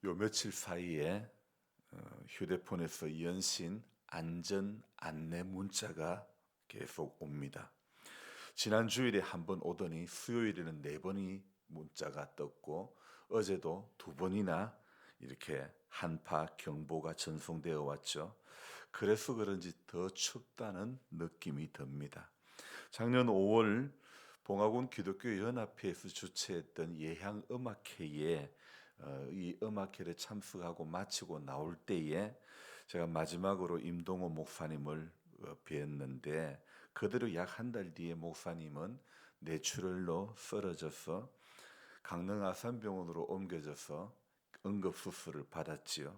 요 며칠 사이에 휴대폰에서 연신 안전 안내 문자가 계속 옵니다. 지난 주일에 한 번 오더니 수요일에는 네 번이 문자가 떴고 어제도 두 번이나 이렇게 한파 경보가 전송되어 왔죠. 그래서 그런지 더 춥다는 느낌이 듭니다. 작년 5월 봉화군 기독교 연합회에서 주최했던 예향 음악회에 이 음악회를 참석하고 마치고 나올 때에 제가 마지막으로 임동호 목사님을 뵀는데 그대로 약 한 달 뒤에 목사님은 뇌출혈로 쓰러져서 강릉 아산병원으로 옮겨져서 응급수술을 받았지요.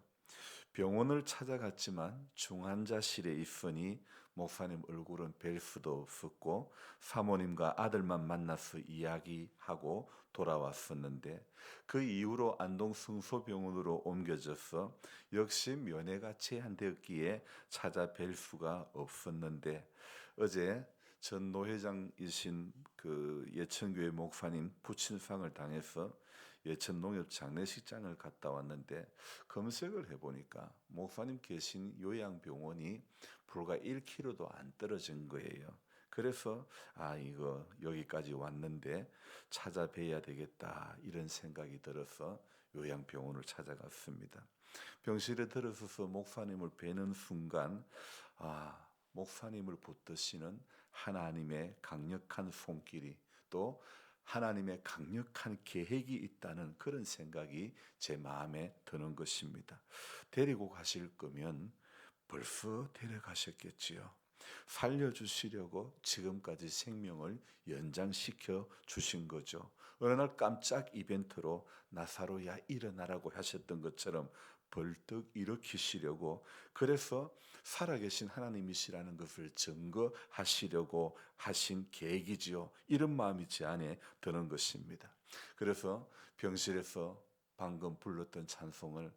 병원을 찾아갔지만 중환자실에 있으니 목사님 얼굴은 뵐 수도 없었고 사모님과 아들만 만나서 이야기하고 돌아왔었는데 그 이후로 안동 승소병원으로 옮겨져서 역시 면회가 제한되었기에 찾아뵐 수가 없었는데 어제 전 노회장이신 그 예천교회 목사님 부친상을 당해서 예천 농협 장례식장을 갔다 왔는데 검색을 해보니까 목사님 계신 요양병원이 불과 1km도 안 떨어진 거예요. 그래서 이거 여기까지 왔는데 찾아뵈야 되겠다 이런 생각이 들어서 요양병원을 찾아갔습니다. 병실에 들어서서 목사님을 뵈는 순간 목사님을 붙드시는 하나님의 강력한 손길이 또 하나님의 강력한 계획이 있다는 그런 생각이 제 마음에 드는 것입니다. 데리고 가실 거면 벌써 데려가셨겠지요. 살려주시려고 지금까지 생명을 연장시켜 주신 거죠. 어느 날 깜짝 이벤트로 나사로야 일어나라고 하셨던 것처럼 벌떡 일으키시려고 그래서 살아계신 하나님이시라는 것을 증거하시려고 하신 계획이지요. 이런 마음이 제 안에 드는 것입니다. 그래서 병실에서 방금 불렀던 찬송을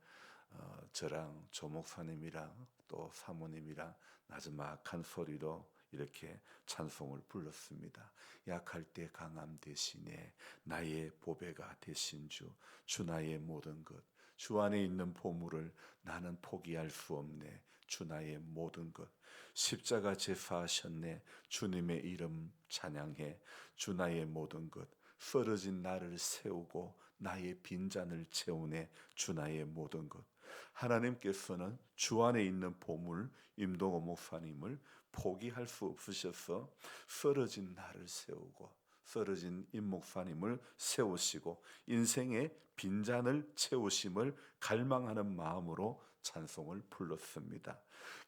저랑 조 목사님이랑 또 사모님이랑 나지막한 소리로 이렇게 찬송을 불렀습니다. 약할 때 강함 대신에 나의 보배가 되신 주, 주 나의 모든 것, 주 안에 있는 보물을 나는 포기할 수 없네. 주 나의 모든 것, 십자가 제사하셨네. 주님의 이름 찬양해. 주 나의 모든 것, 쓰러진 나를 세우고 나의 빈잔을 채우네. 주 나의 모든 것. 하나님께서는 주 안에 있는 보물 임동호 목사님을 포기할 수 없으셔서 쓰러진 나를 세우고 쓰러진 임 목사님을 세우시고 인생의 빈잔을 채우심을 갈망하는 마음으로 찬송을 불렀습니다.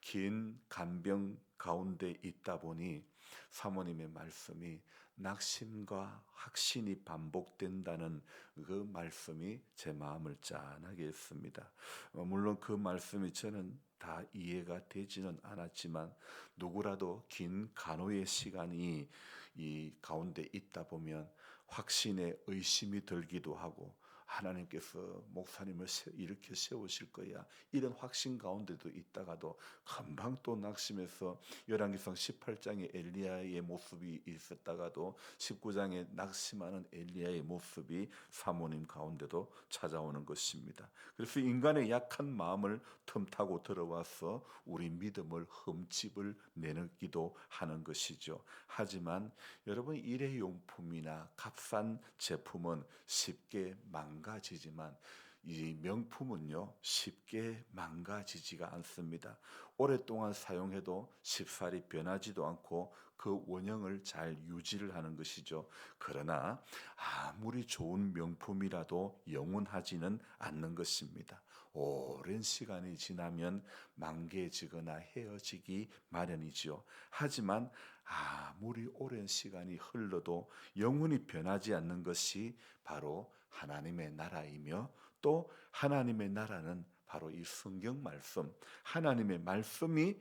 긴 간병 가운데 있다 보니 사모님의 말씀이 낙심과 확신이 반복된다는 그 말씀이 제 마음을 짠하게 했습니다. 물론 그 말씀이 저는 다 이해가 되지는 않았지만 누구라도 긴 간호의 시간이 이 가운데 있다 보면 확신에 의심이 들기도 하고 하나님께서 목사님을 이렇게 세우실 거야 이런 확신 가운데도 있다가도 금방 또 낙심해서 열왕기상 18장에 엘리야의 모습이 있었다가도 19장에 낙심하는 엘리야의 모습이 사모님 가운데도 찾아오는 것입니다. 그래서 인간의 약한 마음을 틈타고 들어와서 우리 믿음을 흠집을 내기도 하는 것이죠. 하지만 여러분 일회용품이나 값싼 제품은 쉽게 망가지지만 이 명품은요 쉽게 망가지지가 않습니다. 오랫동안 사용해도 쉽사리 변하지도 않고 그 원형을 잘 유지를 하는 것이죠. 그러나 아무리 좋은 명품이라도 영원하지는 않는 것입니다. 오랜 시간이 지나면 망개지거나 헤어지기 마련이지요. 하지만 아무리 오랜 시간이 흘러도 영원히 변하지 않는 것이 바로 하나님의 나라이며 또 하나님의 나라는 바로 이 성경 말씀, 하나님의 말씀이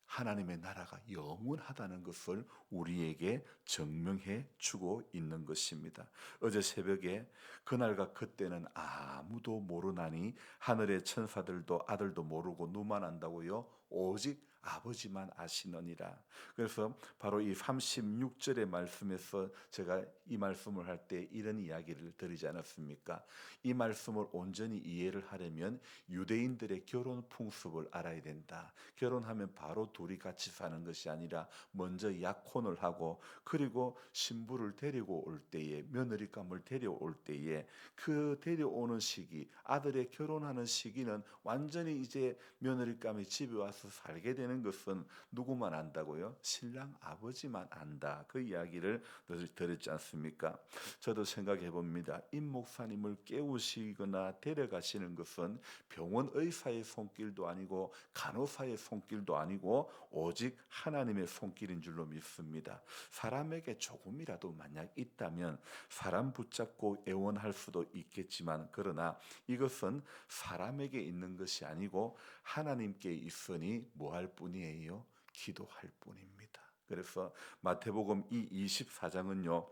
하나님의 나라가 영원하다는 것을 우리에게 증명해 주고 있는 것입니다. 어제 새벽에 그날과 그때는 아무도 모르나니 하늘의 천사들도 아들도 모르고 누만 안다고요. 오직 아버지만 아시느니라. 그래서 바로 이 36절의 말씀에서 제가 이 말씀을 할 때 이런 이야기를 드리지 않았습니까? 이 말씀을 온전히 이해를 하려면 유대인들의 결혼 풍습을 알아야 된다. 결혼하면 바로 둘이 같이 사는 것이 아니라 먼저 약혼을 하고, 그리고 신부를 데리고 올 때에, 며느리감을 데려올 때에 그 데려오는 시기, 아들의 결혼하는 시기는 완전히 이제 며느리감이 집에 와서 살게 되는 것은 누구만 안다고요? 신랑 아버지만 안다. 그 이야기를 들었지 않습니까? 저도 생각해 봅니다. 임 목사님을 깨우시거나 데려가시는 것은 병원 의사의 손길도 아니고 간호사의 손길도 아니고 오직 하나님의 손길인 줄로 믿습니다. 사람에게 조금이라도 만약 있다면 사람 붙잡고 애원할 수도 있겠지만, 그러나 이것은 사람에게 있는 것이 아니고 하나님께 있으니 뭐 할 뿐이에요? 기도할 뿐입니다. 그래서 마태복음 이 24장은요,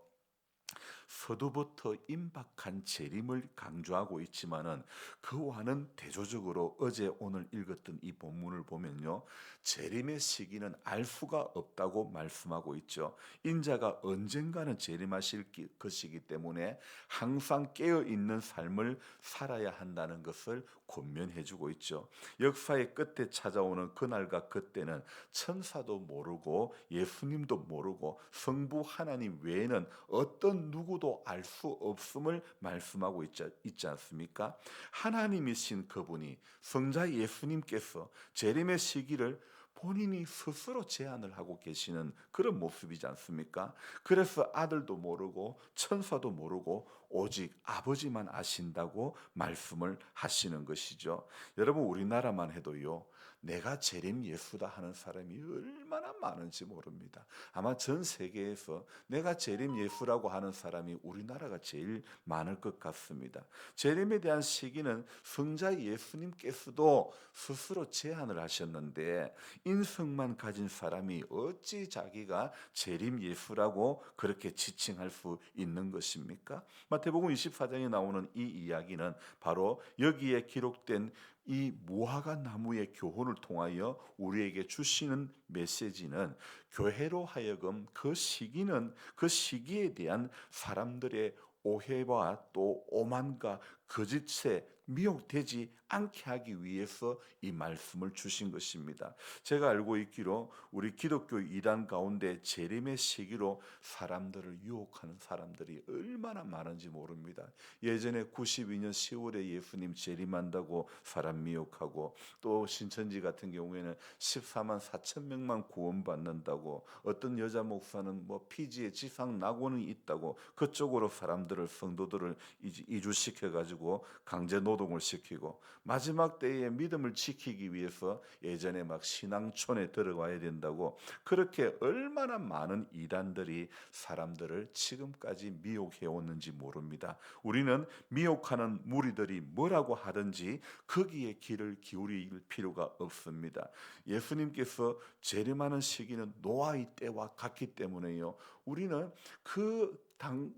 서두부터 임박한 재림을 강조하고 있지만은 그와는 대조적으로 어제 오늘 읽었던 이 본문을 보면요, 재림의 시기는 알 수가 없다고 말씀하고 있죠. 인자가 언젠가는 재림하실 것이기 때문에 항상 깨어 있는 삶을 살아야 한다는 것을 권면해주고 있죠. 역사의 끝에 찾아오는 그날과 그때는 천사도 모르고 예수님도 모르고 성부 하나님 외에는 어떤 누구도 알 수 없음을 말씀하고 있지 않습니까? 하나님이신 그분이, 성자 예수님께서 재림의 시기를 본인이 스스로 제안을 하고 계시는 그런 모습이지 않습니까? 그래서 아들도 모르고 천사도 모르고 오직 아버지만 아신다고 말씀을 하시는 것이죠. 여러분, 우리나라만 해도요, 내가 재림 예수다 하는 사람이 얼마나 많은지 모릅니다. 아마 전 세계에서 내가 재림 예수라고 하는 사람이 우리나라가 제일 많을 것 같습니다. 재림에 대한 시기는 성자 예수님께서도 스스로 제안을 하셨는데, 인성만 가진 사람이 어찌 자기가 재림 예수라고 그렇게 지칭할 수 있는 것입니까? 마태복음 24장에 나오는 이 이야기는 바로 여기에 기록된 이 무화과 나무의 교훈을 통하여 우리에게 주시는 메시지는, 교회로 하여금 그 시기에 대한 사람들의 오해와 또 오만과 거짓에 미혹되지 않게 하기 위해서 이 말씀을 주신 것입니다. 제가 알고 있기로 우리 기독교 이단 가운데 재림의 시기로 사람들을 유혹하는 사람들이 얼마나 많은지 모릅니다. 예전에 92년 10월에 예수님 재림한다고 사람 미혹하고, 또 신천지 같은 경우에는 14만 4천 명만 구원받는다고, 어떤 여자 목사는 뭐 피지에 지상 낙원이 있다고 그쪽으로 사람들을, 성도들을 이주시켜 가지고 강제 노동을 시키고, 마지막 때에 믿음을 지키기 위해서 예전에 막 신앙촌에 들어가야 된다고, 그렇게 얼마나 많은 이단들이 사람들을 지금까지 미혹해 왔는지 모릅니다. 우리는 미혹하는 무리들이 뭐라고 하든지 거기에 귀를 기울일 필요가 없습니다. 예수님께서 재림하는 시기는 노아의 때와 같기 때문에요, 우리는 그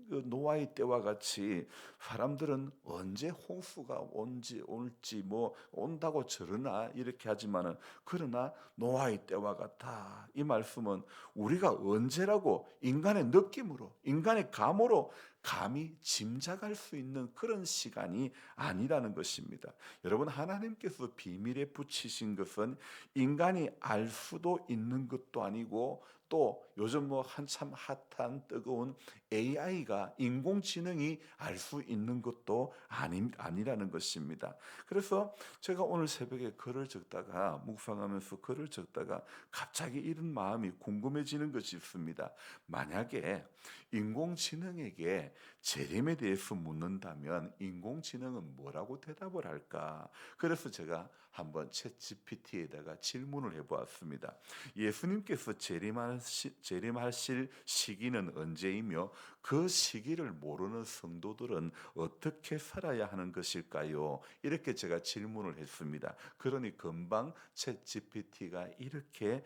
노아의 때와 같이 사람들은 언제 홍수가 올지 뭐 온다고 저러나 이렇게 하지만은, 그러나 노아의 때와 같아, 이 말씀은 우리가 언제라고 인간의 느낌으로, 인간의 감으로 감히 짐작할 수 있는 그런 시간이 아니라는 것입니다. 여러분, 하나님께서 비밀에 붙이신 것은 인간이 알 수도 있는 것도 아니고, 또 요즘 뭐 한참 핫한 뜨거운 AI가, 인공지능이 알 수 있는 것도 아니라는 것입니다. 그래서 제가 오늘 새벽에 글을 적다가, 묵상하면서 글을 적다가 갑자기 이런 마음이 궁금해지는 것이 있습니다. 만약에 인공지능에게 재림에 대해서 묻는다면 인공지능은 뭐라고 대답을 할까? 그래서 제가 한번 챗GPT에다가 질문을 해보았습니다. 예수님께서 재림하실 시기는 언제이며 그 시기를 모르는 성도들은 어떻게 살아야 하는 것일까요? 이렇게 제가 질문을 했습니다. 그러니 금방 챗GPT가 이렇게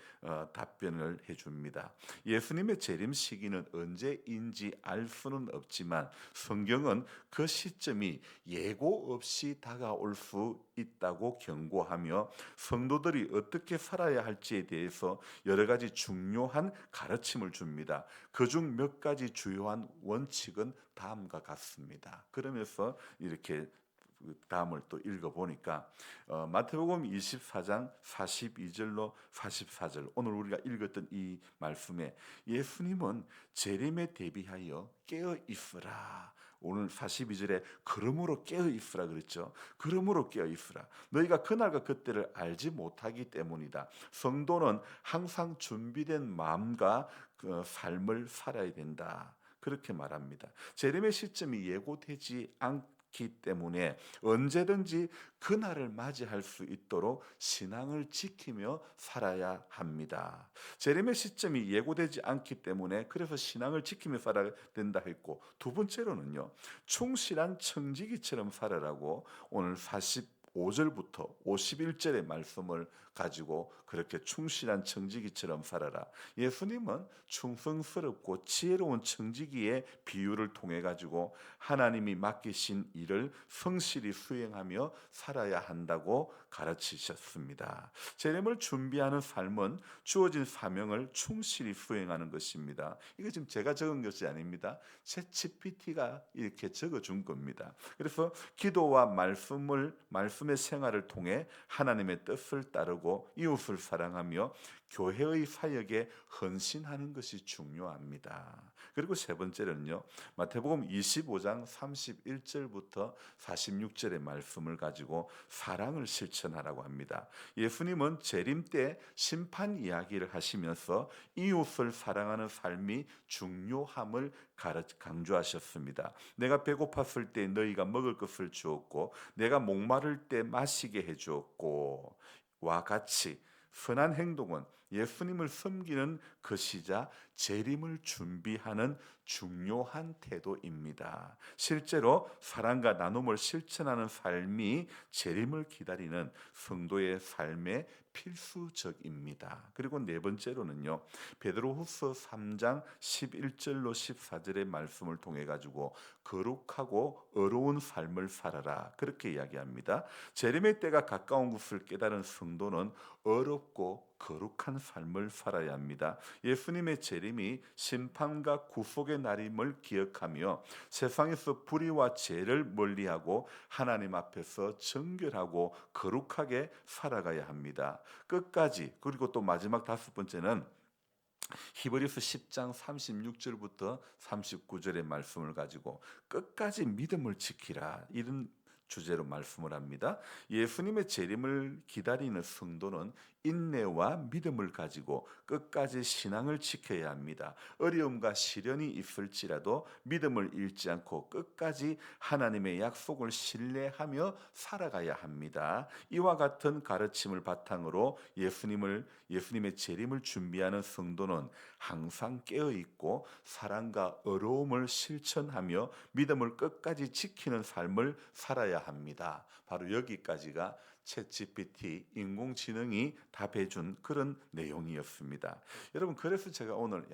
답변을 해줍니다. 예수님의 재림 시기는 언제인지 알 수는 없지만 성경은 그 시점이 예고 없이 다가올 수 있다고 경고하며 성도들이 어떻게 살아야 할지에 대해서 여러 가지 중요한 가르침을 줍니다. 그중 몇 가지 주요한 원칙은 다음과 같습니다. 그러면서 이렇게 다음을 또 읽어보니까 마태복음 24장 42절로 44절, 오늘 우리가 읽었던 이 말씀에 예수님은 재림에 대비하여 깨어 있으라. 오늘 42절에 그러므로 깨어 있으라 그랬죠. 그러므로 깨어 있으라. 너희가 그날과 그때를 알지 못하기 때문이다. 성도는 항상 준비된 마음과 그 삶을 살아야 된다. 그렇게 말합니다. 재림의 시점이 예고되지 않기 때문에 언제든지 그날을 맞이할 수 있도록 신앙을 지키며 살아야 합니다. 재림의 시점이 예고되지 않기 때문에 그래서 신앙을 지키며 살아야 된다 했고, 두 번째로는요, 충실한 청지기처럼 살아라고 오늘 45절부터 51절의 말씀을 가지고 그렇게 충실한 청지기처럼 살아라. 예수님은 충성스럽고 지혜로운 청지기의 비유를 통해 가지고 하나님이 맡기신 일을 성실히 수행하며 살아야 한다고 가르치셨습니다. 재림을 준비하는 삶은 주어진 사명을 충실히 수행하는 것입니다. 이거 지금 제가 적은 것이 아닙니다. 챗GPT가 이렇게 적어준 겁니다. 그래서 기도와 말씀의 생활을 통해 하나님의 뜻을 따르고 이웃을 사랑하며 교회의 사역에 헌신하는 것이 중요합니다. 그리고 세 번째는요, 마태복음 25장 31절부터 46절의 말씀을 가지고 사랑을 실천하라고 합니다. 예수님은 재림 때 심판 이야기를 하시면서 이웃을 사랑하는 삶이 중요함을 강조하셨습니다. 내가 배고팠을 때 너희가 먹을 것을 주었고 내가 목마를 때 마시게 해주었고 와 같이 선한 행동은 예수님을 섬기는 것이자 재림을 준비하는 중요한 태도입니다. 실제로 사랑과 나눔을 실천하는 삶이 재림을 기다리는 성도의 삶의 필수적입니다. 그리고 네 번째로는요, 베드로후서 3장 11절로 14절의 말씀을 통해 가지고 거룩하고 의로운 삶을 살아라, 그렇게 이야기합니다. 재림의 때가 가까운 것을 깨달은 성도는 어렵고 거룩한 삶을 살아야 합니다. 예수님의 재림이 심판과 구속의 날임을 기억하며 세상에서 불의와 죄를 멀리하고 하나님 앞에서 정결하고 거룩하게 살아가야 합니다. 끝까지. 그리고 또 마지막 다섯 번째는 히브리서 10장 36절부터 39절의 말씀을 가지고 끝까지 믿음을 지키라, 이런 주제로 말씀을 합니다. 예수님의 재림을 기다리는 성도는 인내와 믿음을 가지고 끝까지 신앙을 지켜야 합니다. 어려움과 시련이 있을지라도 믿음을 잃지 않고 끝까지 하나님의 약속을 신뢰하며 살아가야 합니다. 이와 같은 가르침을 바탕으로 예수님의 재림을 준비하는 성도는 항상 깨어 있고 사랑과 어려움을 실천하며 믿음을 끝까지 지키는 삶을 살아야 합니다. 바로 여기까지가 챗GPT 인공지능이 답해준 그런 내용이었습니다. 여러분, 그래서 제가 오늘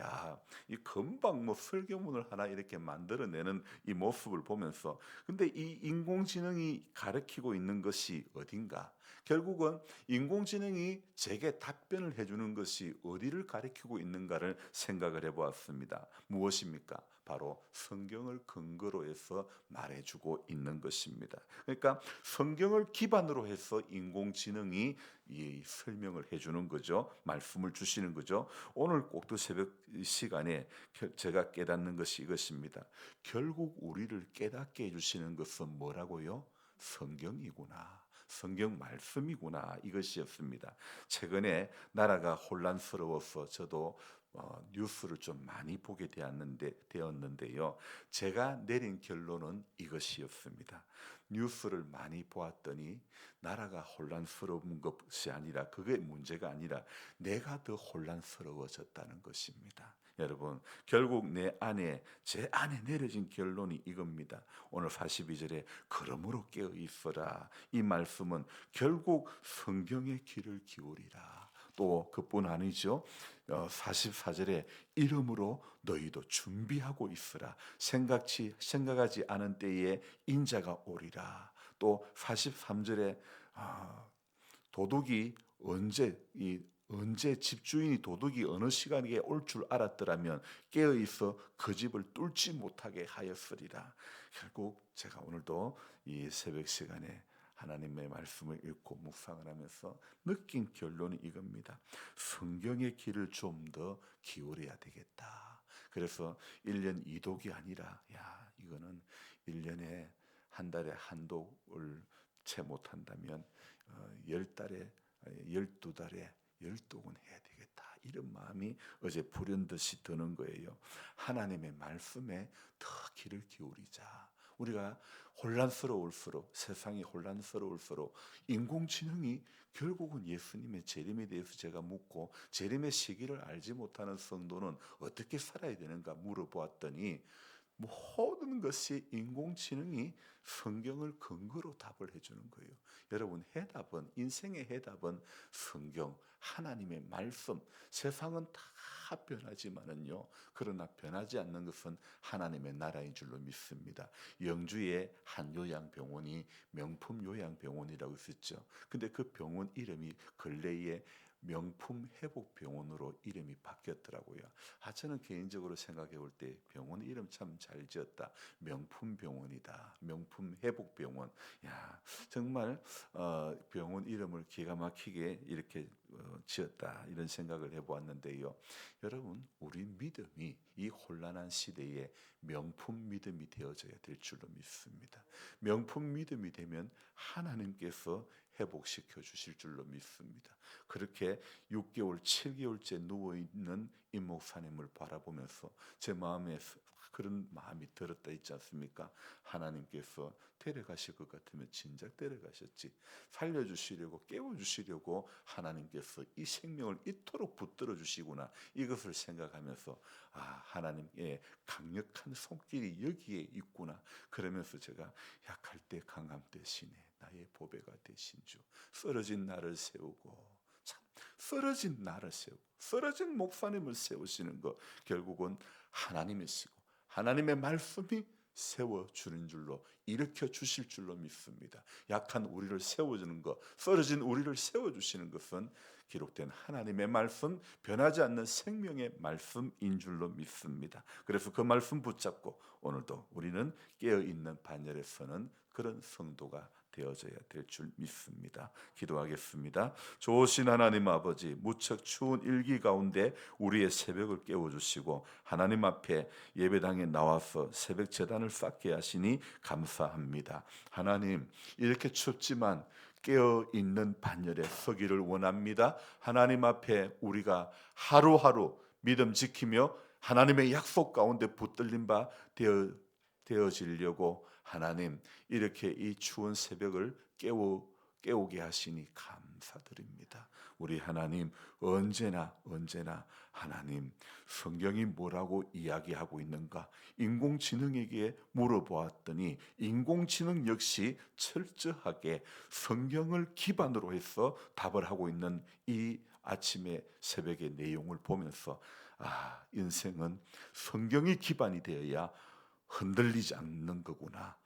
이 금방 설교문을 하나 이렇게 만들어내는 이 모습을 보면서, 근데 이 인공지능이 가르치고 있는 것이 어딘가? 결국은 인공지능이 제게 답변을 해주는 것이 어디를 가리키고 있는가를 생각을 해보았습니다. 무엇입니까? 바로 성경을 근거로 해서 말해주고 있는 것입니다. 그러니까 성경을 기반으로 해서 인공지능이 이 설명을 해주는 거죠. 말씀을 주시는 거죠. 오늘 꼭두 새벽 시간에 제가 깨닫는 것이 이것입니다. 결국 우리를 깨닫게 해주시는 것은 뭐라고요? 성경이구나. 성경 말씀이구나, 이것이었습니다. 최근에 나라가 혼란스러워서 저도 뉴스를 좀 많이 보게 되었는데요. 제가 내린 결론은 이것이었습니다. 뉴스를 많이 보았더니 나라가 혼란스러운 것이 아니라, 그게 문제가 아니라 내가 더 혼란스러워졌다는 것입니다. 여러분, 결국 제 안에 내려진 결론이 이겁니다. 오늘 42절에 그러므로 깨어 있어라, 이 말씀은 결국 성경의 귀를 기울이라, 또 그뿐 아니죠. 44절에 이름으로 너희도 준비하고 있으라. 생각하지 않은 때에 인자가 오리라. 또 43절에 도둑이 언제 집주인이 도둑이 어느 시간에 올 줄 알았더라면 깨어 있어 그 집을 뚫지 못하게 하였으리라. 결국 제가 오늘도 이 새벽 시간에 하나님의 말씀을 읽고 묵상을 하면서 느낀 결론이 이겁니다. 성경의 길을 좀 더 기울여야 되겠다. 그래서 1년 2독이 아니라 이거는 1년에 한 달에 한 독을 채 못한다면 10달에 12달에 10독은 해야 되겠다. 이런 마음이 어제 불현듯이 드는 거예요. 하나님의 말씀에 더 귀를 기울이자. 우리가 혼란스러울수록, 세상이 혼란스러울수록 인공지능이 결국은 예수님의 재림에 대해서 제가 묻고, 재림의 시기를 알지 못하는 성도는 어떻게 살아야 되는가 물어보았더니 모든 것이 인공지능이 성경을 근거로 답을 해주는 거예요. 여러분, 해답은, 인생의 해답은 성경, 하나님의 말씀. 세상은 다 변하지만은요, 그러나 변하지 않는 것은 하나님의 나라인 줄로 믿습니다. 영주의 한 요양병원이 명품 요양병원이라고 있었죠. 근데 그 병원 이름이 근래에 명품 회복병원으로 이름이 바뀌었더라고요. 저는 개인적으로 생각해 볼 때 병원 이름 참 잘 지었다. 명품 병원이다. 명품 회복병원. 정말 병원 이름을 기가 막히게 이렇게 지었다. 이런 생각을 해보았는데요. 여러분, 우리 믿음이 이 혼란한 시대에 명품 믿음이 되어져야 될 줄로 믿습니다. 명품 믿음이 되면 하나님께서 회복시켜 주실 줄로 믿습니다. 그렇게 6개월, 7개월째 누워있는 임 목사님을 바라보면서 제 마음에 그런 마음이 들었다 있지 않습니까? 하나님께서 데려가실 것 같으면 진작 데려가셨지. 살려주시려고, 깨워주시려고 하나님께서 이 생명을 이토록 붙들어 주시구나. 이것을 생각하면서 하나님의 강력한 손길이 여기에 있구나. 그러면서 제가 약할 때 강함 되시네. 나의 보배가 되신 주. 쓰러진 나를 세우고, 쓰러진 나를 세우고, 쓰러진 목사님을 세우시는 것, 결국은 하나님이시고 하나님의 말씀이 세워주는 줄로, 일으켜 주실 줄로 믿습니다. 약한 우리를 세워주는 것, 쓰러진 우리를 세워주시는 것은 기록된 하나님의 말씀, 변하지 않는 생명의 말씀인 줄로 믿습니다. 그래서 그 말씀 붙잡고 오늘도 우리는 깨어있는 반열에 서는 그런 성도가 되어져야 될 줄 믿습니다. 기도하겠습니다. 좋으신 하나님 아버지, 무척 추운 일기 가운데 우리의 새벽을 깨워주시고 하나님 앞에 예배당에 나와서 새벽 제단을 쌓게 하시니 감사합니다. 하나님, 이렇게 춥지만 깨어있는 반열에 서기를 원합니다. 하나님 앞에 우리가 하루하루 믿음 지키며 하나님의 약속 가운데 붙들린 바 되어지려고 하나님, 이렇게 이 추운 새벽을 깨우게 하시니 감사드립니다. 우리 하나님, 언제나 하나님, 성경이 뭐라고 이야기하고 있는가? 인공지능에게 물어보았더니 인공지능 역시 철저하게 성경을 기반으로 해서 답을 하고 있는 이 아침의 새벽의 내용을 보면서 인생은 성경이 기반이 되어야 흔들리지 않는 거구나.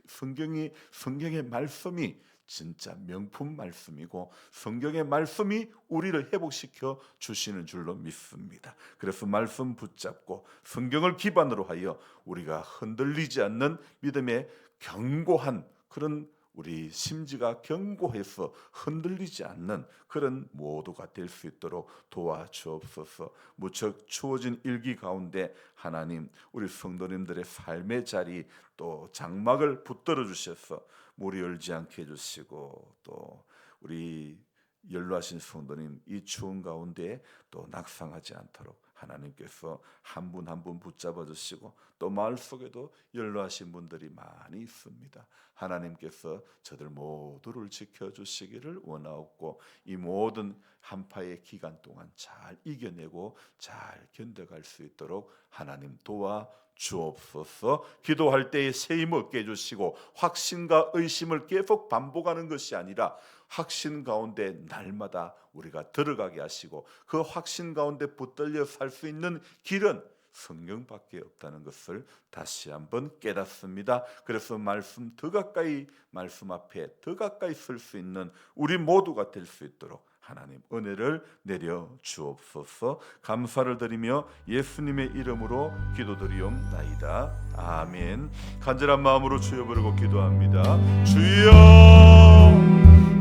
성경의 말씀이 진짜 명품 말씀이고 성경의 말씀이 우리를 회복시켜 주시는 줄로 믿습니다. 그래서 말씀 붙잡고 성경을 기반으로 하여 우리가 흔들리지 않는 믿음의 견고한 그런 우리 심지가 견고해서 흔들리지 않는 그런 모두가 될 수 있도록 도와주옵소서. 무척 추워진 일기 가운데 하나님, 우리 성도님들의 삶의 자리 또 장막을 붙들어 주셔서 물이 얼지 않게 해주시고, 또 우리 연로하신 성도님 이 추운 가운데 또 낙상하지 않도록 하나님께서 한 분 한 분 붙잡아 주시고, 또 마을 속에도 연로하신 분들이 많이 있습니다. 하나님께서 저들 모두를 지켜주시기를 원하옵고, 이 모든 한파의 기간 동안 잘 이겨내고 잘 견뎌갈 수 있도록 하나님 도와 주옵소서. 기도할 때에 세임 얻게 해주시고 확신과 의심을 계속 반복하는 것이 아니라 확신 가운데 날마다 우리가 들어가게 하시고 그 확신 가운데 붙들려 살 수 있는 길은 성경밖에 없다는 것을 다시 한번 깨닫습니다. 그래서 말씀 더 가까이, 말씀 앞에 더 가까이 설 수 있는 우리 모두가 될 수 있도록 하나님 은혜를 내려 주옵소서. 감사를 드리며 예수님의 이름으로 기도드리옵나이다. 아멘. 간절한 마음으로 주여 부르고 기도합니다. 주여,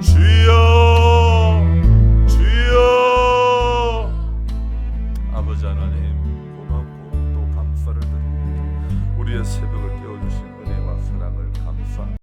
주여, 주여. 아버지 하나님 고맙고 또 감사를 드립니다. 우리의 새벽을 깨워주신 은혜와 사랑을 감사